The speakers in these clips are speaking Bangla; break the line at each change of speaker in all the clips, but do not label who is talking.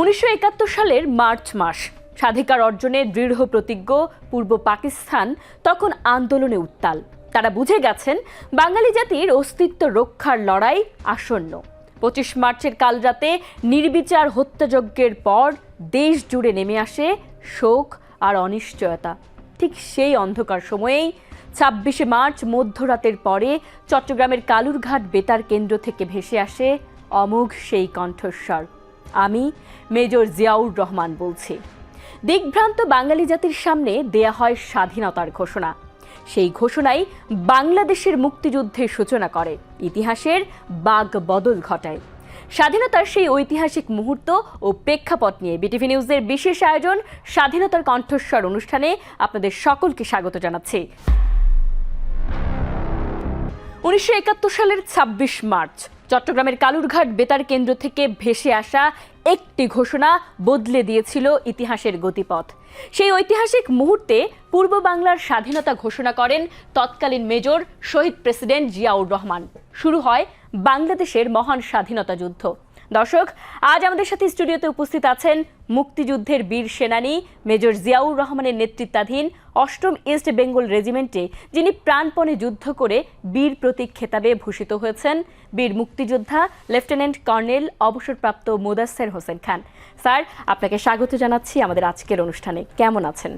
1971 সালের মার্চ মাস স্বাধিকার অর্জনে দৃঢ় প্রতিজ্ঞ পূর্ব পাকিস্তান তখন আন্দোলনে উত্তাল। তারা বুঝে গেছেন বাঙালি জাতির অস্তিত্ব রক্ষার লড়াই আসন্ন। 25 মার্চের কালরাতে নির্বিচার হত্যাযজ্ঞের পর দেশ জুড়ে নেমে আসে শোক আর অনিশ্চয়তা। ঠিক সেই অন্ধকার সময়েই 26শে মার্চ মধ্যরাতের পরে চট্টগ্রামের কালুরঘাট বেতার কেন্দ্র থেকে ভেসে আসে অমোঘ সেই কণ্ঠস্বর। আমি মেজর জিয়াউর রহমান বলছি। দিগ্ভ্রান্ত বাঙালি জাতির সামনে দেয়া হয় স্বাধীনতার ঘোষণা। সেই ঘোষণাই বাংলাদেশের মুক্তিযুদ্ধের সূচনা করে, ইতিহাসের বাগ বদল ঘটায়। স্বাধীনতার সেই ঐতিহাসিক মুহূর্ত ও প্রেক্ষাপট নিয়ে বিটিভি নিউজের বিশেষ আয়োজন স্বাধীনতার কণ্ঠস্বর অনুষ্ঠানে আপনাদের সকলকে স্বাগত জানাচ্ছি। 1971 সালের 26 মার্চ চট্টগ্রামের কালুরঘাট বেতার কেন্দ্র থেকে ভেসে আসা একটি ঘোষণা বদলে দিয়েছিল ইতিহাসের গতিপথ। সেই ঐতিহাসিক মুহূর্তে পূর্ব বাংলার স্বাধীনতা ঘোষণা করেন তৎকালীন মেজর শহীদ প্রেসিডেন্ট জিয়াউর রহমান। শুরু হয় বাংলাদেশের মহান স্বাধীনতা যুদ্ধ। দর্শক, আজ আমাদের সাথে স্টুডিওতে উপস্থিত আছেন মুক্তিযুদ্ধের বীর সেনানী মেজর জিয়াউর রহমানের নেতৃত্বাধীন ৮ম ইস্ট বেঙ্গল রেজিমেন্টে যিনি প্রাণপণে যুদ্ধ করে বীর প্রতীক খেতাবে ভূষিত হয়েছেন বীর মুক্তিযোদ্ধা লেফটেন্যান্ট কর্নেল অবসরপ্রাপ্ত মোদাচ্ছের হোসেন খান। স্যার, আপনাকে স্বাগত জানাচ্ছি আমাদের আজকের অনুষ্ঠানে। কেমন আছেন?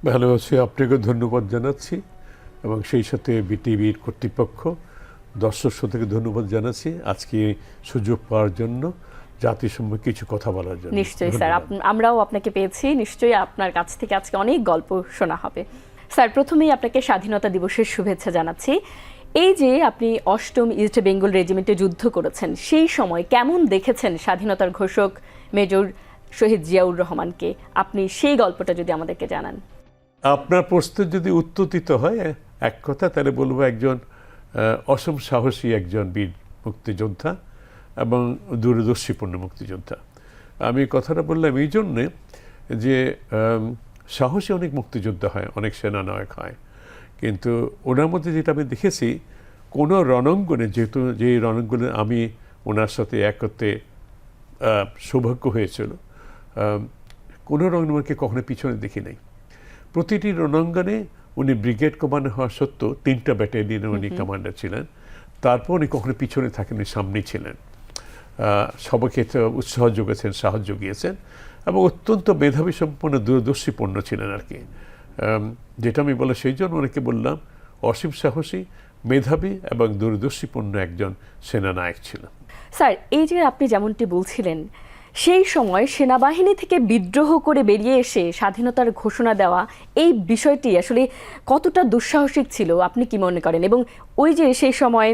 ভালো আছি, আপনাকে ধন্যবাদ জানাচ্ছি এবং সেই সাথে বিটিভির কর্তৃপক্ষ দর্শক শ্রোতাকে ধন্যবাদ জানাচ্ছি আজকে সুযোগ পাওয়ার জন্য, জাতিসম্য কিছু কথা বলার জন্য।
নিশ্চয়ই স্যার, আমরাও আপনাকে পেয়েছি। নিশ্চয়ই আপনার কাছ থেকে আজকে অনেক গল্প শোনা হবে। স্যার, প্রথমেই আপনাকে স্বাধীনতা দিবসের শুভেচ্ছা জানাচ্ছি। এই যে আপনি ৮ম ইস্ট বেঙ্গল রেজিমেন্টে যুদ্ধ করেছেন, সেই সময় কেমন দেখেছেন স্বাধীনতার ঘোষক মেজর শহীদ জিয়াউর রহমানকে? আপনি সেই গল্পটা যদি আমাদেরকে জানান।
আপনার প্রশ্নের যদি উত্তর দিতে হয় এক কথা, তাহলে বলবো একজন অসম সাহসী একজন বীর মুক্তিযোদ্ধা এবং দূরদর্শীপূর্ণ মুক্তিযোদ্ধা। আমি কথাটা বললাম এই জন্যে যে সাহসী অনেক মুক্তিযোদ্ধা হয়, অনেক সেনানায়ক হয়, কিন্তু ওনার মধ্যে যেটা আমি দেখেছি, কোনো রণাঙ্গনে, যেহেতু যে রণাঙ্গনে আমি ওনার সাথে এক করতে সৌভাগ্য হয়েছিল, কোনো রণাঙ্গনকে কখনো পিছনে দেখি নাই। প্রতিটি রণাঙ্গনে উনি ব্রিগেড কমান্ডার হওয়া সত্ত্বেও 3টা ব্যাটালিয়নে উনি কমান্ডার ছিলেন। তারপর উনি কখনো পিছনে থাকেন, সামনেই ছিলেন। সবাইকে উৎসাহ যোগেছেন, সাহস জুগিয়েছেন এবং অত্যন্ত মেধাবী সম্পন্ন দূরদর্শীপূর্ণ ছিলেন আর কি। যেটা আমি বলে সেই জন্য অনেকে বললাম অসীম সাহসী, মেধাবী এবং দূরদর্শীপূর্ণ একজন সেনানায়ক ছিলেন।
স্যার, এই যে আপনি যেমনটি বলছিলেন, সেই সময় সেনাবাহিনী থেকে বিদ্রোহ করে বেরিয়ে এসে স্বাধীনতার ঘোষণা দেওয়া, এই বিষয়টি আসলে কতটা দুঃসাহসিক ছিল আপনি কি মনে করেন? এবং ওই যে সেই সময়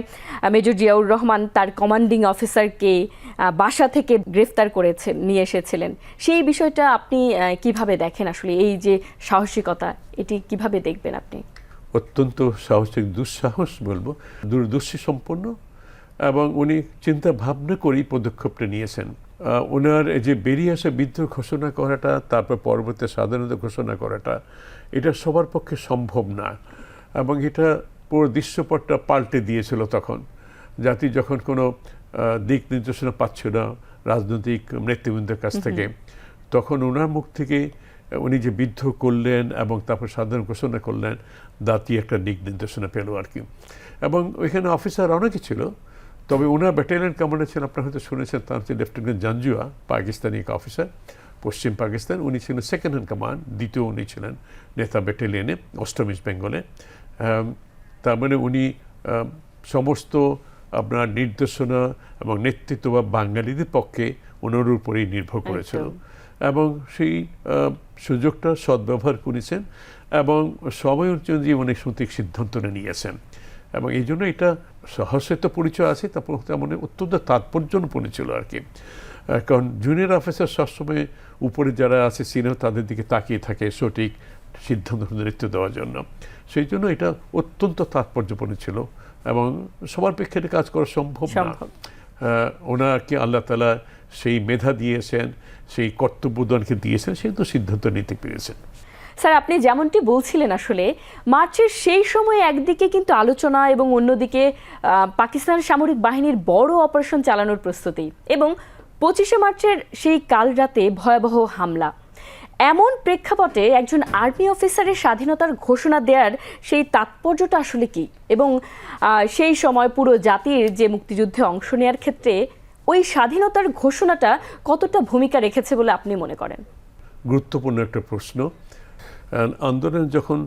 মেজর জিয়াউর রহমান তার কমান্ডিং অফিসারকে বাসা থেকে গ্রেফতার করেছেন, নিয়ে এসেছিলেন, সেই বিষয়টা আপনি কিভাবে দেখেন? আসলে এই যে সাহসিকতা, এটি কিভাবে দেখবেন আপনি?
অত্যন্ত সাহসিক, দুঃসাহস বলবো, দূরদর্শী সম্পন্ন, এবং উনি চিন্তা ভাবনা করেই পদক্ষেপটা নিয়েছেন। ওনার যে বেরিয়ে আসে বিদ্রোহ ঘোষণা করাটা, তারপর পরবর্তী স্বাধীনতা ঘোষণা করাটা, এটা সবার পক্ষে সম্ভব না এবং এটা পুরো দৃশ্যপটটা পাল্টে দিয়েছিল তখন। জাতি যখন কোনো দিক নির্দেশনা পাচ্ছিল না রাজনৈতিক নেতৃবৃন্দের কাছ থেকে, তখন ওনার মুখ থেকে উনি যে বিদ্রোহ করলেন এবং তারপর স্বাধীনতা ঘোষণা করলেন, জাতি একটা দিক নির্দেশনা পেল আর কি। এবং ওইখানে অফিসার অনেকে ছিল, তবে ওনার ব্যাটালিয়ন কমান্ডার ছিলেন, আপনারা হয়তো শুনেছেন, তার হচ্ছে লেফটেন্যান্ট জাঞ্জুয়া, পাকিস্তানি এক অফিসার, পশ্চিম পাকিস্তান। উনি ছিলেন সেকেন্ড হ্যান্ড কমান্ড, দ্বিতীয় উনি ছিলেন নেতা ব্যাটালিয়নে ৮ম ইস্ট বেঙ্গলে। তার মানে উনি সমস্ত আপনার নির্দেশনা এবং নেতৃত্ব বা বাঙালিদের পক্ষে ওনার উপরেই নির্ভর করেছিল এবং সেই সুযোগটা সদ্ব্যবহার করেছেন এবং সময় অনুযায়ী অনেক সঠিক সিদ্ধান্ত নিয়েছেন এবং এই জন্য এটা সাহসের তো পরিচয় আছে, তারপর মানে অত্যন্ত তাৎপর্যপূর্ণ ছিল আর কি। কারণ জুনিয়র অফিসার সবসময় উপরে যারা আছে সিনিয়র তাদের দিকে তাকিয়ে থাকে সঠিক সিদ্ধান্ত নেতৃত্ব দেওয়ার জন্য। সেই জন্য এটা অত্যন্ত তাৎপর্যপূর্ণ ছিল এবং সবার পক্ষে কাজ করা সম্ভব না। ওনাকে আল্লাহ তাআলা সেই মেধা দিয়েছেন, সেই কর্তব্যদানকে দিয়েছেন, সেই তো সিদ্ধান্ত নিতে পেরেছেন।
স্যার, আপনি যেমনটি বলছিলেন, আসলে মার্চের সেই সময় একদিকে কিন্তু আলোচনা এবং অন্যদিকে পাকিস্তান সামরিক বাহিনীর বড় অপারেশন চালানোর প্রস্তুতি এবং 25শে মার্চের সেই কাল রাতে ভয়াবহ হামলা, এমন প্রেক্ষাপটে একজন আর্মি অফিসারের স্বাধীনতার ঘোষণা দেওয়ার সেই তাৎপর্যটা আসলে কি, এবং সেই সময় পুরো জাতির যে মুক্তিযুদ্ধে অংশ নেওয়ার ক্ষেত্রে ওই স্বাধীনতার ঘোষণাটা কতটা ভূমিকা রেখেছে বলে আপনি মনে করেন?
গুরুত্বপূর্ণ একটা প্রশ্ন। আন্দোলন যখন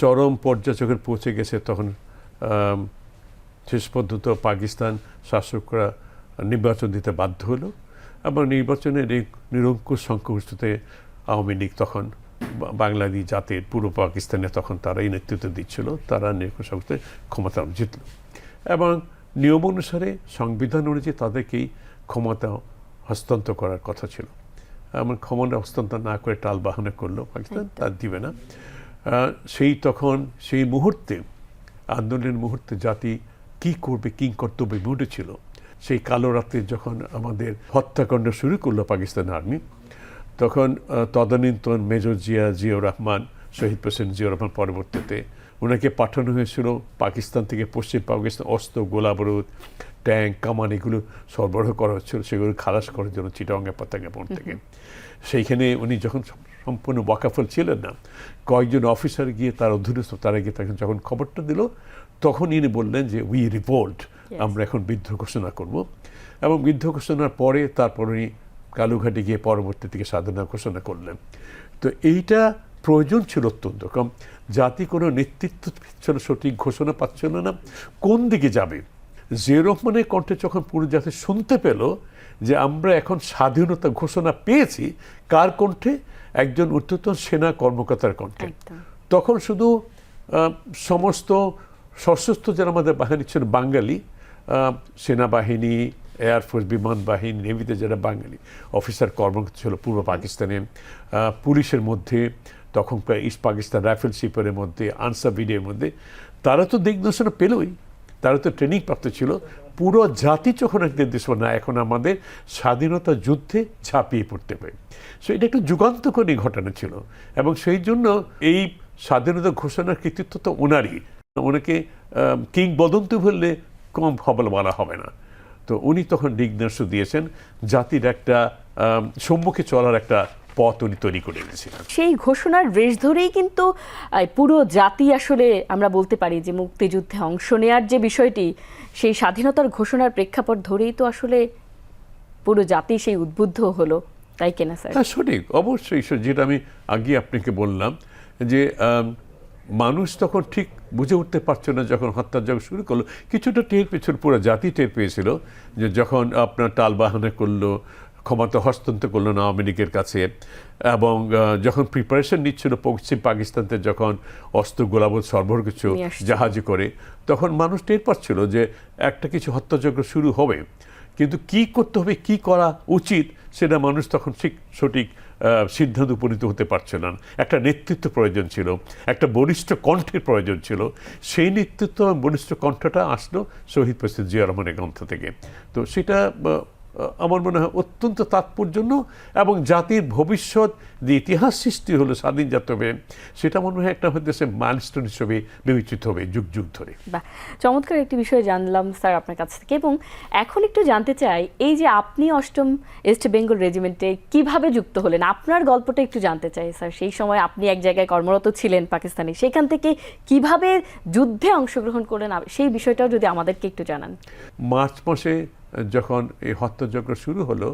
চরম পর্যায়ে যখন পৌঁছে গেছে, তখন শেষ পর্যন্ত পাকিস্তান শাসকরা নির্বাচন দিতে বাধ্য হলো, এবং নির্বাচনের নিরঙ্কুশ সংখ্যাগরিষ্ঠতে আওয়ামী লীগ তখন বাংলাদেশ জাতির পূর্ব পাকিস্তানে তখন তারাই নেতৃত্ব দিচ্ছিল, তারা নিরঙ্কুশ সংখ্যাগরিষ্ঠে ক্ষমতা জিতল, এবং নিয়ম অনুসারে সংবিধান অনুযায়ী তাদেরকেই ক্ষমতা হস্তান্তর করার কথা ছিল। এমন ক্ষমতা হস্তান্তর না করে টালবাহানা করলো পাকিস্তান, তার দিবে না। সেই মুহূর্তে, আন্দোলনের মুহূর্তে জাতি কি করবে, কি কর্তব্য মুহূর্তে ছিল। সেই কালো রাত্রে যখন আমাদের হত্যাকাণ্ড শুরু করলো পাকিস্তান আর্মি, তখন তদানীন্তন মেজর জিয়াউর রহমান, শহীদ প্রেসিডেন্ট জিয়াউর রহমান, পরবর্তীতে ওনাকে পাঠানো হয়েছিল পাকিস্তান থেকে পশ্চিম পাকিস্তান অস্ত্র, গোলাবারুদ, ট্যাঙ্ক, কামান এগুলো সরবরাহ করা হচ্ছিল, সেগুলো খালাস করার জন্য চিটাগাং পতাকাপন থেকে। সেইখানে উনি যখন সম্পূর্ণ ওয়াকাফল ছিলেন না, কয়েকজন অফিসার গিয়ে তার অধীনস্থ, তারা গিয়ে তাকে যখন খবরটা দিল, তখন ইনি বললেন যে উই রিভোল্ট, আমরা এখন বিদ্রোহ ঘোষণা করব। এবং বিদ্রোহ ঘোষণার পরে তারপর উনি কালুঘাটে গিয়ে পরবর্তী থেকে স্বাধীনতা ঘোষণা করলেন। তো এইটা প্রয়োজন ছিল অত্যন্ত কম, জাতি কোনো নেতৃত্ব ছিল, সঠিক ঘোষণা পাচ্ছিল না কোন দিকে যাবে। জিয়াউর রহমানের কণ্ঠে যখন পুরো জাতি শুনতে পেল যে আমরা এখন স্বাধীনতা ঘোষণা পেয়েছি, কার কণ্ঠে? একজন ঊর্ধ্বতন সেনা কর্মকর্তার কণ্ঠে। তখন শুধু সমস্ত সশস্ত্র যারা আমাদের বাহিনী ছিল বাঙালি, সেনাবাহিনী, এয়ারফোর্স, বিমান বাহিনী, নেভিতে যারা বাঙালি অফিসার কর্মকর্তা ছিল পূর্ব পাকিস্তানে, পুলিশের মধ্যে তখন ইস্ট পাকিস্তান রাইফেলশিপের মধ্যে, আনসার ভিডিওর মধ্যে, তারা তো দিগ্দর্শন পেলই, তারা তো ট্রেনিং প্রাপ্ত ছিল। পুরো জাতি যখন এক নির্দেশ না, এখন আমাদের স্বাধীনতা যুদ্ধে ঝাঁপিয়ে পড়তে হবে। সো এটা একটু যুগান্তকারী ঘটনা ছিল, এবং সেই জন্য এই স্বাধীনতা ঘোষণার কৃতিত্ব তো ওনারই। ওনাকে কিংবদন্তি বললে কম বলা হবে না। তো উনি তখন দিগ্দর্শন দিয়েছেন, জাতির একটা সম্মুখে চলার একটা পথ উনি তৈরি করে এনেছিলেন।
সেই ঘোষণার রেশ ধরেই কিন্তু পুরো জাতি আসলে আমরা বলতে পারি যে মুক্তিযুদ্ধে অংশ নেওয়ার যে বিষয়টি, সেই স্বাধীনতার ঘোষণার প্রেক্ষাপট ধরেই তো আসলে পুরো জাতি সেই উদ্বুদ্ধ হলো, তাই কেনা স্যার?
হ্যাঁ, সঠিক, অবশ্যই। যেটা আমি আগে আপনাকে বললাম যে মানুষ তখন ঠিক বুঝে উঠতে পারছে না, যখন হত্যাযজ্ঞ শুরু করলো, কিছুটা টের পেয়েছিল, পুরো জাতি টের পেয়েছিল যে যখন আপনার টালবাহানা করলো, ক্ষমতা হস্তান্তর করলো না আওয়ামী লীগের কাছে, এবং যখন প্রিপারেশন নিচ্ছিল পশ্চিম পাকিস্তানতে, যখন অস্ত্র গোলাবারুদ সরবরাহ কিছু জাহাজে করে, তখন মানুষ টের পাচ্ছিল যে একটা কিছু হত্যাযজ্ঞ শুরু হবে, কিন্তু কি করতে হবে, কি করা উচিত, সেটা মানুষ তখন ঠিক সঠিক সিদ্ধান্ত উপনীত হতে পারছিল না। একটা নেতৃত্ব প্রয়োজন ছিল, একটা বলিষ্ঠ কণ্ঠের প্রয়োজন ছিল। সেই নেতৃত্ব এবং বলিষ্ঠ কণ্ঠটা আসলো শহীদ প্রেসিডেন্ট জিয়াউর রহমানের গ্রন্থ থেকে। তো সেটা আমার মনে হয় অত্যন্ত তাৎপর্যপূর্ণ, এবং জাতির ভবিষ্যৎ যে ইতিহাস সৃষ্টি হলো স্বাধীন জাতবে, সেটা মনে হয় একটা হচ্ছে মাইলস্টোন হিসেবে বিবেচিত হবে যুগ যুগ ধরে।
বাহ, চমৎকার একটি বিষয় জানলাম স্যার আপনার কাছ থেকে। এবং এখন একটু জানতে চাই, এই যে আপনি 8ম ইস্ট বেঙ্গল রেজিমেন্টে কিভাবে যুক্ত হলেন, আপনার গল্পটা একটু জানতে চাই স্যার। সেই সময় আপনি এক জায়গায় কর্মরত ছিলেন পাকিস্তানে, সেখান থেকে কিভাবে যুদ্ধে অংশগ্রহণ করলেন, সেই বিষয়টাও যদি আমাদেরকে একটু জানান।
মার্চ মাসে যখন এই হত্যাযজ্ঞ শুরু হলো,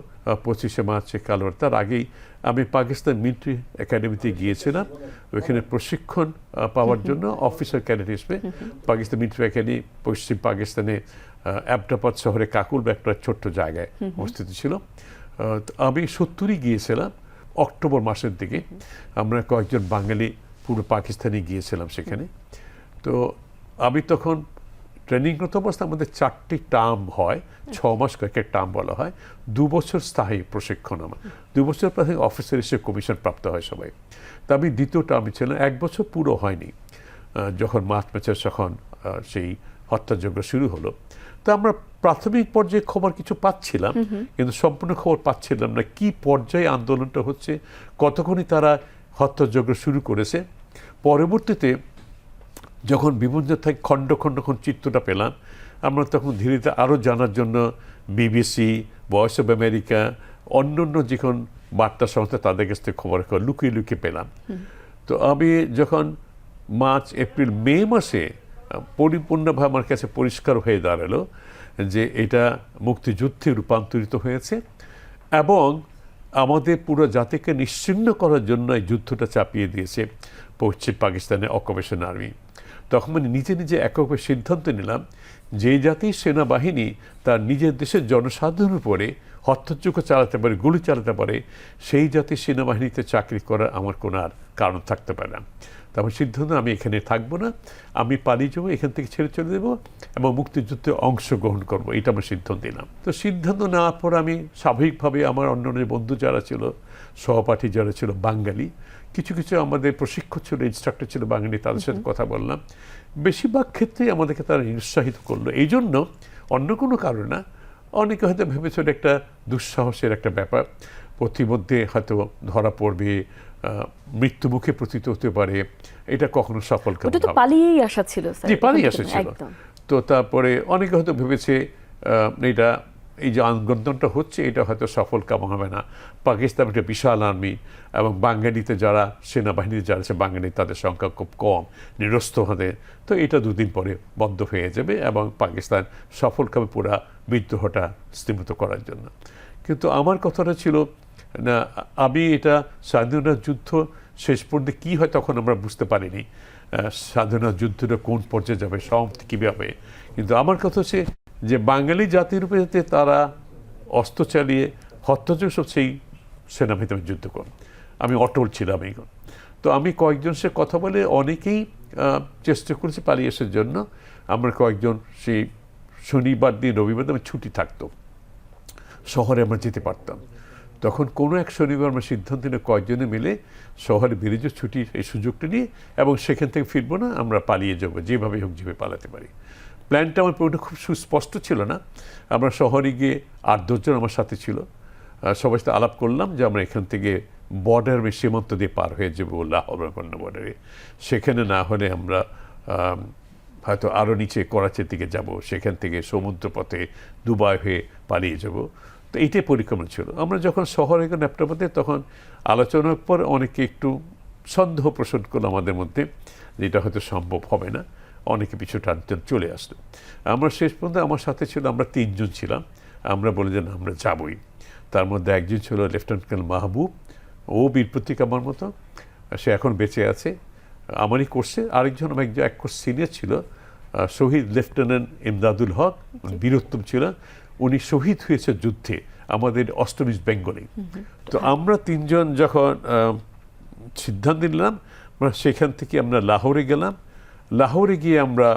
25শে মার্চে কালো, তার আগেই আমি পাকিস্তান মিলিটারি একাডেমিতে গিয়েছিলাম, ওইখানে প্রশিক্ষণ পাওয়ার জন্য অফিসার ক্যাডেট হিসেবে। পাকিস্তান মিলিটারি একাডেমি পশ্চিম পাকিস্তানে অ্যাবটাবাদ শহরে কাকুল একটা ছোট্ট জায়গায় অবস্থিত ছিল। আমি 70-ই গিয়েছিলাম অক্টোবর মাসের দিকে। আমরা কয়েকজন বাঙালি পূর্ব পাকিস্তানে গিয়েছিলাম সেখানে। তো আমি তখন ট্রেনিংরত অবস্থা, আমাদের 4টি টার্ম হয়, 6 মাস কয়েক টার্ম বলা হয়, 2 বছর স্থায়ী প্রশিক্ষণ। আমার 2 বছর পর অফিসার হিসেবে কমিশন প্রাপ্ত হয় সবাই। তা আমি দ্বিতীয় টার্মে ছিলাম, 1 বছর পুরো হয়নি যখন মার্চ মাসে যখন সেই হত্যাযজ্ঞ শুরু হলো। তো আমরা প্রাথমিক পর্যায়ে খবর কিছু পাচ্ছিলাম, কিন্তু সম্পূর্ণ খবর পাচ্ছিলাম না কি পর্যায়ে আন্দোলনটা হচ্ছে, কতক্ষণই তারা হত্যাযজ্ঞ শুরু করেছে। পরবর্তীতে যখন বিভিন্ন থেকে খণ্ড খণ্ড চিত্রটা পেলাম, আমরা তখন ধীরে ধীরে আরও জানার জন্য বিবিসি ভয়েস অফ আমেরিকা, অন্য যখন বার্তা সংস্থা তাদের কাছ থেকে খবর লুকিয়ে লুকিয়ে পেলাম। তো আমি যখন মার্চ এপ্রিল মে মাসে পরিপূর্ণভাবে আমার কাছে পরিষ্কার হয়ে দাঁড়ালো যে এটা মুক্তিযুদ্ধে রূপান্তরিত হয়েছে এবং আমাদের পুরো জাতিকে নিশ্চিহ্ন করার জন্য এই যুদ্ধটা চাপিয়ে দিয়েছে পশ্চিম পাকিস্তানের অকুপেশন আর্মি, তখন আমি নিজে নিজে এককভাবে সিদ্ধান্ত নিলাম যে জাতির সেনাবাহিনী তার নিজের দেশের জনসাধারণের উপরে হত্যাযজ্ঞ চালাতে পারে, গুলি চালাতে পারে, সেই জাতির সেনাবাহিনীতে চাকরি করার আমার কোনো আর কারণ থাকতে পারে না। তো আমার সিদ্ধান্ত আমি এখানে থাকবো না, আমি পালিয়ে যাবো, এখান থেকে ছেড়ে চলে দেবো এবং মুক্তিযুদ্ধে অংশগ্রহণ করবো, এটা আমার সিদ্ধান্ত নিলাম। তো সিদ্ধান্ত নেওয়ার পর আমি স্বাভাবিকভাবে আমার অন্যান্য বন্ধু যারা ছিল, সহপাঠী যারা ছিল বাঙালি, কিছু কিছু আমাদের প্রশিক্ষক ছিল, ইনস্ট্রাক্টর ছিল বাঙালি, তাদের সাথে কথা বললাম। বেশিরভাগ ক্ষেত্রেই আমাদেরকে তারা উৎসাহিত করলো। এই জন্য অন্য কোনো কারণ না, অনেকে হয়তো ভেবেছিল একটা দুঃসাহসের একটা ব্যাপার, প্রতিমধ্যে হয়তো ধরা পড়বে, মৃত্যুমুখে পতিত হতে পারে, এটা কখনো সফল কাজ
ওটা তো পালিয়েই আসা ছিল স্যার।
জি, পালিয়ে আসা ছিল। তো তারপরে অনেকে হয়তো ভেবেছে এটা এই যে আন্দোলনটা হচ্ছে এটা হয়তো সফল কাম হবে না, পাকিস্তান একটা বিশাল আর্মি এবং বাঙালিতে যারা সেনাবাহিনীতে যারা আছে বাঙালি তাদের সংখ্যা খুব কম, নিরস্ত হবে, তো এটা দুদিন পরে বন্ধ হয়ে যাবে এবং পাকিস্তান সফলভাবে পুরা বিদ্রোহটা স্তীমিত করার জন্য। কিন্তু আমার কথাটা ছিল না, আমি এটা স্বাধীনতা যুদ্ধ শেষ পর্যন্ত কী হয় তখন আমরা বুঝতে পারিনি, স্বাধীনতা যুদ্ধটা কোন পর্যায়ে যাবে, সমাপ্তি কীভাবে হবে। কিন্তু আমার কথা হচ্ছে যে বাঙালি জাতির উপরে তারা অস্ত্র চালিয়ে হত্যাযজ্ঞ সেই সেনাবাহিনীতে যুদ্ধ করেন, আমি অটল ছিলাম এইগুলো। তো আমি কয়েকজন সে কথা বলে অনেকেই চেষ্টা করেছি পালিয়ে আসার জন্য। আমরা কয়েকজন সেই শনিবার দিন রবিবার দিন ছুটি থাকতো, শহরে আমরা যেতে পারতাম। তখন কোনো এক শনিবার আমরা সিদ্ধান্ত নিয়ে কয়েকজনে মিলে শহরে বেরিয়ে যাবো ছুটির এই সুযোগটা নিয়ে এবং সেখান থেকে ফিরবো না, আমরা পালিয়ে যাবো যেভাবে হোক, যেভাবে পালাতে পারি। প্ল্যানটা আমার পুরোটা খুব সুস্পষ্ট ছিল না। আমরা শহরে গিয়ে 8-10 জন আমার সাথে ছিল, সবার সাথে আলাপ করলাম যে আমরা এখান থেকে বর্ডার সীমান্ত দিয়ে পার হয়ে যাবো লাহোর বর্ডারে, সেখানে না হলে আমরা হয়তো আরও নিচে করাচির দিকে যাব, সেখান থেকে সমুদ্রপথে দুবাই হয়ে পালিয়ে যাব। তো এইটাই পরিকল্পনা ছিল। আমরা যখন শহরে গেলাম ন্যাপটাপথে, তখন আলোচনার পর অনেকে একটু সন্দেহ পোষণ করলো আমাদের মধ্যে যে এটা হয়তো সম্ভব হবে না, অনেকে পিছু টানতে চলে আসলো। আমরা শেষ পর্যন্ত আমার সাথে ছিল, আমরা 3 জন ছিলাম, আমরা বলে যে আমরা যাবই। তার মধ্যে একজন ছিল লেফটেন্যান্ট কর্নেল মাহবুব, ও বীর প্রতীক আমার মতো, সে এখন বেঁচে আছে আমারই কোর্সে। আরেকজন এক কোর্স সিনিয়র ছিল শহীদ লেফটেন্যান্ট ইমদাদুল হক, বীরোত্তম ছিল, উনি শহীদ হয়েছে যুদ্ধে আমাদের 8ম ইস্ট বেঙ্গলে। তো আমরা 3 জন যখন সিদ্ধান্ত নিলাম, সেখান থেকে আমরা লাহোরে গেলাম। লাহোরে গিয়ে আমরা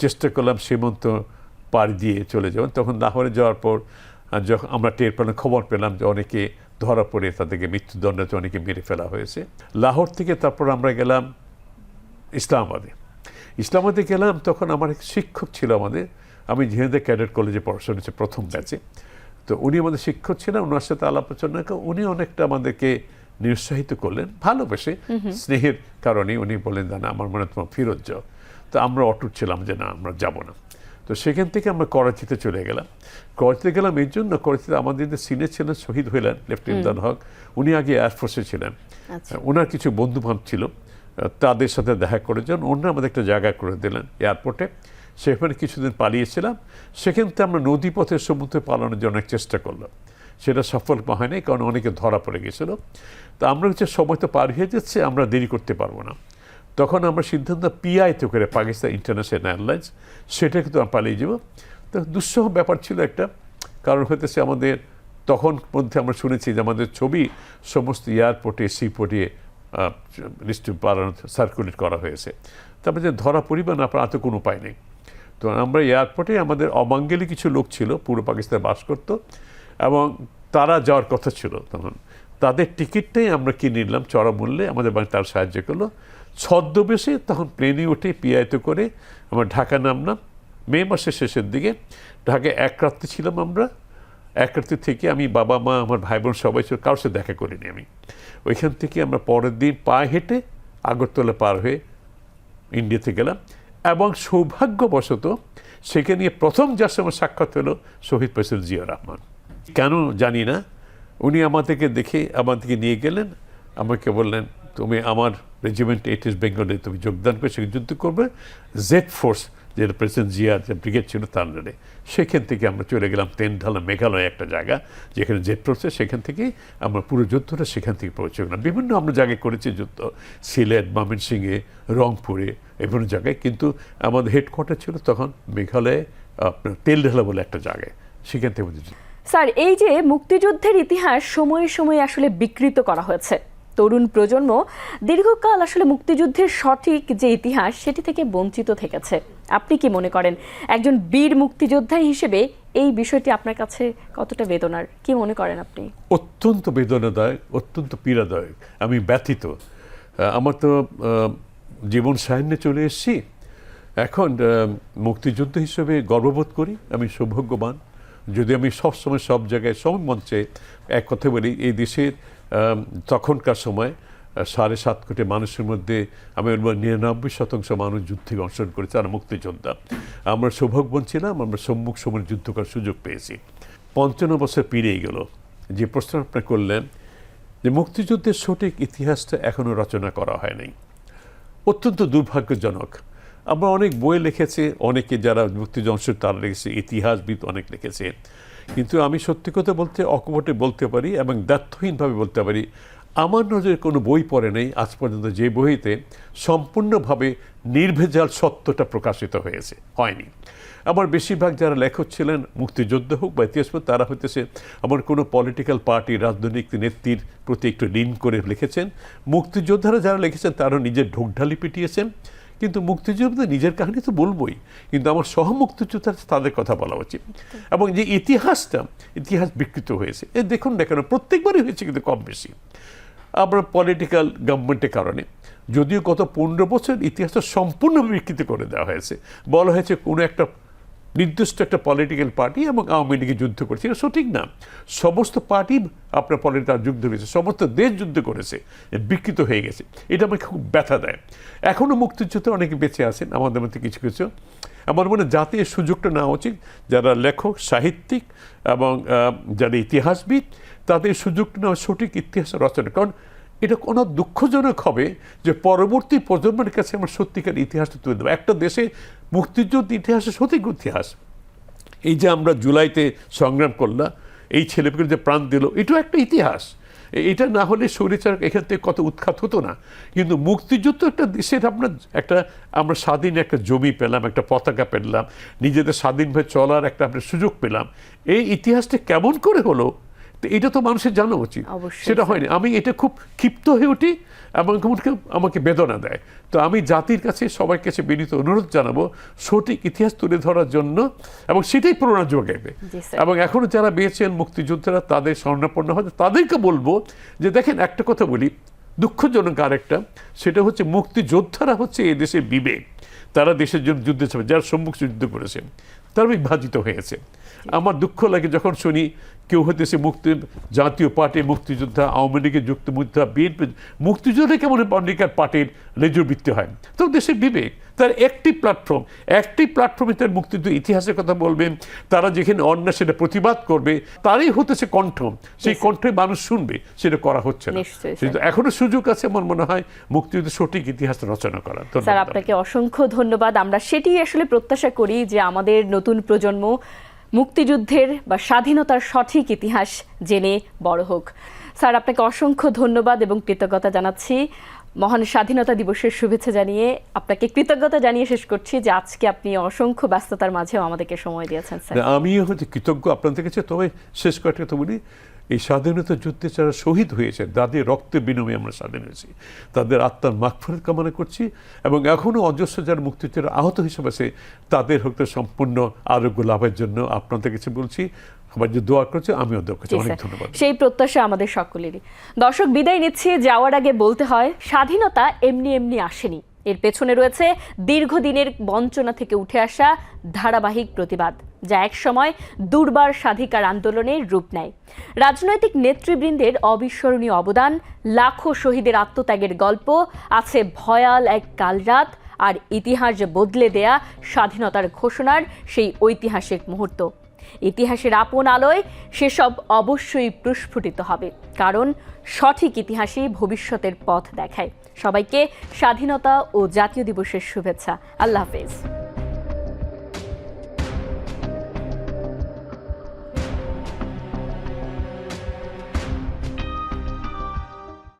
চেষ্টা করলাম সীমান্ত পাড়ি দিয়ে চলে যাওয়ার। তখন লাহোরে যাওয়ার পর যখন আমরা টের পেলাম, খবর পেলাম যে অনেকে ধরা পড়ে তাদেরকে মৃত্যুদণ্ডে অনেকে মেরে ফেলা হয়েছে। লাহোর থেকে তারপর আমরা গেলাম ইসলামাবাদে গেলাম। তখন আমার এক শিক্ষক ছিল আমাদের, আমি ঝিনাইদহ ক্যাডেট কলেজে পড়াশোনা হচ্ছে প্রথম ব্যাচে, তো উনি আমাদের শিক্ষক ছিলেন। ওনার সাথে আলাপ আলোচনা উনি অনেকটা আমাদেরকে নিরুৎসাহিত করলেন, ভালোবেসে স্নেহের কারণে উনি বললেন না আমার মনে তোমার ফেরত যাও। তো আমরা অটুট ছিলাম যে না আমরা যাব না। তো সেখান থেকে আমরা করাচিতে চলে গেলাম। করাচিতে গেলাম এই জন্য, করাচিতে আমাদের যে সিনিয়র ছিলেন শহীদ হইলেন লেফটেন্যান্ট হক, উনি আগে এয়ারফোর্সে ছিলেন। ওনার কিছু বন্ধু বান্ধব ছিল, তাদের সাথে দেখা করার জন্য ওনারা আমাদের একটা জায়গা করে দিলেন এয়ারপোর্টে। সেখানে কিছুদিন পালিয়েছিলাম। সেখান থেকে আমরা নদীপথের সমুদ্রে পালানোর জন্য অনেক চেষ্টা করলাম, সেটা সফল হয়নি, কারণ অনেকে ধরা পড়ে গেছিল। তো আমরা হচ্ছে সময় তো পার হয়ে যাচ্ছে, আমরা দেরি করতে পারবো না। তখন আমরা সিদ্ধান্ত পিআইতে করে, পাকিস্তান ইন্টারন্যাশনাল এয়ারলাইন্স, সেটা কিন্তু আমরা পালিয়ে যাব। তো দুঃসহ ব্যাপার ছিল একটা, কারণ হইতেছে আমাদের তখন মধ্যে আমরা শুনেছি যে আমাদের ছবি সমস্ত এয়ারপোর্টে সিপোর্টে সার্কুলেট করা হয়েছে। তারপরে যে ধরা পরিবার না পাওয়ার কোনো উপায় নেই। তো আমরা এয়ারপোর্টে, আমাদের অবাঙ্গালি কিছু লোক ছিল পূর্ব পাকিস্তানে বাস করত এবং তারা যাওয়ার কথা ছিল, তখন তাদের টিকিটটাই আমরা কিনে নিলাম চড়া মূল্যে, আমাদের বাড়ি তার সাহায্য করলো। ছদ্মবেশে তখন প্লেনে উঠে পিআইতে করে আমরা ঢাকা নামলাম মে মাসের শেষের দিকে। ঢাকায় 1 রাত্রি ছিলাম আমরা। 1 রাত্রি থেকে আমি, বাবা মা, আমার ভাই বোন সবাই ছিল, কারোর সাথে দেখা করিনি আমি। ওইখান থেকে আমরা পরের দিন পায়ে হেঁটে আগরতলা পার হয়ে ইন্ডিয়াতে গেলাম এবং সৌভাগ্যবশত সেখানে প্রথম যার সঙ্গে সাক্ষাৎ হলো শহীদ প্রেসিডেন্ট জিয়া রহমান। কেন জানি না, উনি আমাদেরকে দেখে আমাদেরকে নিয়ে গেলেন, আমাকে বললেন তুমি আমার রেজিমেন্ট 8 বেঙ্গলে তুমি যোগদান করে সেখানে যুদ্ধ করবে, জেড ফোর্স যেটা প্রেসিডেন্ট জিয়ার যে ব্রিগেড ছিল তার আন্ডারে। সেখান থেকে আমরা চলে গেলাম তেনঢালা, মেঘালয় একটা জায়গা যেখানে জেড ফোর্সে, সেখান থেকে আমরা পুরো যুদ্ধটা সেখান থেকে পৌঁছে গেলাম। বিভিন্ন আমরা জায়গায় করেছি যুদ্ধ, সিলেট, ময়মনসিংহে, রংপুরে, বিভিন্ন জায়গায়, কিন্তু আমাদের হেডকোয়ার্টার ছিল তখন মেঘালয়ে আপনার তেলঢালা বলে একটা জায়গায়, সেখান থেকে আমাদের।
স্যার, এই যে মুক্তিযুদ্ধের ইতিহাস সময়ে সময়ে আসলে বিকৃত করা হয়েছে, তরুণ প্রজন্ম দীর্ঘকাল আসলে মুক্তিযুদ্ধের সঠিক যে ইতিহাস সেটি থেকে বঞ্চিত থেকেছে। আপনি কি মনে করেন একজন বীর মুক্তিযোদ্ধা হিসেবে এই বিষয়টি আপনার কাছে কতটা বেদনার, কি মনে করেন আপনি?
অত্যন্ত বেদনাদায়ক, অত্যন্ত পীড়াদায়ক। আমি ব্যথিত। আমার তো জীবন সায়ান্নে চলে এসেছি, এখন মুক্তিযুদ্ধ হিসেবে গর্ববোধ করি, আমি সৌভাগ্যবান। যদি আমি সবসময় সব জায়গায় সব মঞ্চে এক কথা বলি, এই দেশের তখনকার সময় 7.5 কোটি মানুষের মধ্যে আমি 99% মানুষ যুদ্ধে অংশগ্রহণ করেছে, আর মুক্তিযোদ্ধা। আমরা সৌভাগ্যবান ছিলাম, আমরা সম্মুখ সমরে যুদ্ধ করার সুযোগ পেয়েছি। 55 বছর পেরিয়ে গেল। যে প্রশ্ন আপনি করলেন যে মুক্তিযুদ্ধের সঠিক ইতিহাসটা এখনও রচনা করা হয়নি, অত্যন্ত দুর্ভাগ্যজনক। আমরা অনেক বই লিখেছি, অনেকে যারা মুক্তিযুদ্ধ অংশ তারা লিখেছে, ইতিহাসবিদ অনেক লিখেছে, কিন্তু আমি সত্যি কথা বলতে অকপটে বলতে পারি এবং দ্ব্যর্থহীনভাবে বলতে পারি, আমার নজরে কোনো বই পড়ে নেই আজ পর্যন্ত যে বইতে সম্পূর্ণভাবে নির্ভেজাল সত্যটা প্রকাশিত হয়নি। আমার বেশিরভাগ যারা লেখক ছিলেন, মুক্তিযোদ্ধা হোক বা ইতিহাসবিদ, তারা হইতেছে আমার কোনো পলিটিক্যাল পার্টি, রাজনৈতিক নেত্রীর প্রতি একটু লিন করে লিখেছেন। মুক্তিযোদ্ধারা যারা লিখেছেন তারা নিজের ঢোকঢালি পিটিয়েছেন, কিন্তু মুক্তিযোদ্ধা নিজের কাহিনী তো বলবই, কিন্তু আমার সহ মুক্তিযোদ্ধা তাদের কথা বলা উচিত। এবং যে ইতিহাস বিকৃত হয়েছে, দেখুন না কেন প্রত্যেকবারই হয়েছে, কিন্তু কম বেশি আমরা পলিটিক্যাল গভর্নমেন্টের কারণে, যদিও গত 15 বছর ইতিহাসটা সম্পূর্ণ বিকৃত করে দেওয়া হয়েছে। বলা হয়েছে কোনো একটা নির্দিষ্ট একটা পলিটিক্যাল পার্টি এবং আওয়ামী লীগে যুদ্ধ করেছে, এটা সঠিক না। সমস্ত পার্টি আপনার পলিটিক্যাল যুদ্ধ করেছে, সমস্ত দেশ যুদ্ধ করেছে, বিকৃত হয়ে গেছে। এটা আমাকে খুব ব্যথা দেয়। এখনও মুক্তিযুদ্ধে অনেকে বেঁচে আছেন আমাদের মধ্যে কিছু কিছু। আমার মনে জাতীয় সুযোগটা নেওয়া উচিত, যারা লেখক, সাহিত্যিক এবং যারা ইতিহাসবিদ, তাদের সুযোগটা নেওয়া সঠিক ইতিহাস রচনা। কারণ এটা কোনো দুঃখজনক হবে যে পরবর্তী প্রজন্মের কাছে আমরা সত্যিকার ইতিহাসটা তুলে দেবো। একটা দেশে মুক্তিযুদ্ধ ইতিহাসের সঠিক ইতিহাস, এই যে আমরা জুলাইতে সংগ্রাম করলাম, এই ছেলেপেলে যে প্রাণ দিল, এটাও একটা ইতিহাস। এটা না হলে স্বৈরাচার এখান থেকে কত উৎখাত হতো না। কিন্তু মুক্তিযুদ্ধ একটা দেশের আমরা স্বাধীন একটা জমি পেলাম, একটা পতাকা পেলাম, নিজেদের স্বাধীনভাবে চলার একটা আমরা সুযোগ পেলাম। এই ইতিহাসটা কেমন করে হলো, তো এটা তো মানুষের জানা উচিত, সেটা হয়নি। আমি এটা খুব ক্ষিপ্ত হয়ে উঠি এবং আমাকে বেদনা দেয়। তো আমি জাতির কাছে, সবার কাছে বিনীত অনুরোধ জানাবো সঠিক ইতিহাস তুলে ধরার জন্য, এবং সেটাই প্রেরণা যোগাবে। এবং এখনো যারা বেঁচেছেন মুক্তিযোদ্ধারা, তাদের স্বর্ণাপন্ন হয়, তাদেরকে বলবো যে দেখেন, একটা কথা বলি, দুঃখজনক আরেকটা, সেটা হচ্ছে মুক্তিযোদ্ধারা হচ্ছে এই দেশের বিবেক। তারা দেশের জন্য যুদ্ধে যাবে, যারা সম্মুখ যুদ্ধ করেছেন তারা বিভাজিত হয়েছে। আমার দুঃখ লাগে যখন শুনি কেউ হইতেছে জাতীয় পার্টি মুক্তিযোদ্ধা, আওয়ামী লীগের যুক্তমুদ্ধা, বিএনপি মুক্তিযোদ্ধা কেমন পলিটিক্যাল পার্টির লেজুরবৃত্তি হয়। তো দেশের বিবেক, তার একটি প্ল্যাটফর্মে তার মুক্তিযুদ্ধ ইতিহাসের কথা বলবেন, তারা যেখানে অন্যায় সেটা প্রতিবাদ করবে, তারই হতেছে কণ্ঠ, সেই কণ্ঠে মানুষ শুনবে, সেটা করা হচ্ছে না। কিন্তু এখনো সুযোগ আছে আমার মনে হয় মুক্তিযুদ্ধের সঠিক ইতিহাস রচনা করার।
স্যার, আপনাকে অসংখ্য ধন্যবাদ। আমরা সেটি আসলে প্রত্যাশা করি যে আমাদের নতুন প্রজন্ম মুক্তিযুদ্ধের বা স্বাধীনতার সঠিক ইতিহাস জেনে বড় হোক। স্যার, আপনাকে অসংখ্য ধন্যবাদ এবং কৃতজ্ঞতা জানাচ্ছি। মহান স্বাধীনতা দিবসের শুভেচ্ছা জানিয়ে আপনাকে কৃতজ্ঞতা জানিয়ে শেষ করছি যে আজকে আপনি অসংখ্য ব্যস্ততার মাঝেও আমাদেরকে সময় দিয়েছেন। স্যার,
আমিও হচ্ছে কৃতজ্ঞ আপনাদের কাছে। তবে শেষ কয়েকটা কথা বলি, এই স্বাধীনতা যুদ্ধে যারা শহীদ হয়েছে, তাদের রক্তের বিনিময়ে আমরা স্বাধীন হয়েছি, তাদের আত্মার মাগফিরাত কামনা করছি। এবং এখনও অজস্র যারা মুক্তিযোদ্ধা আহত হিসেবে আছে, তাদের হয়তো সম্পূর্ণ আরোগ্য লাভের জন্য আপনাদের কাছে বলছি, আমার যে দোয়া করছে আমিও দোয়া করছি। অনেক ধন্যবাদ।
সেই প্রত্যাশা আমাদের সকলেরই। দর্শক, বিদায় নিচ্ছি। যাওয়ার আগে বলতে হয়, স্বাধীনতা এমনি এমনি আসেনি, এর পেছনে রয়েছে দীর্ঘদিনের বঞ্চনা থেকে উঠে আসা ধারাবাহিক প্রতিবাদ, যা একসময় দুর্বার স্বাধিকার আন্দোলনের রূপ নেয়। রাজনৈতিক নেতৃবৃন্দের অবিস্মরণীয় অবদান, লাখো শহীদের আত্মত্যাগের গল্প, আছে ভয়াল এক কালরাত, আর ইতিহাস বদলে দেয়া স্বাধীনতার ঘোষণার সেই ঐতিহাসিক মুহূর্ত। ইতিহাসের আপন আলোয় সেসব অবশ্যই প্রস্ফুটিত হবে, কারণ সঠিক ইতিহাসই ভবিষ্যতের পথ দেখায়। সবাইকে স্বাধীনতা ও জাতীয় দিবসের শুভেচ্ছা। আল্লাহ হাফেজ।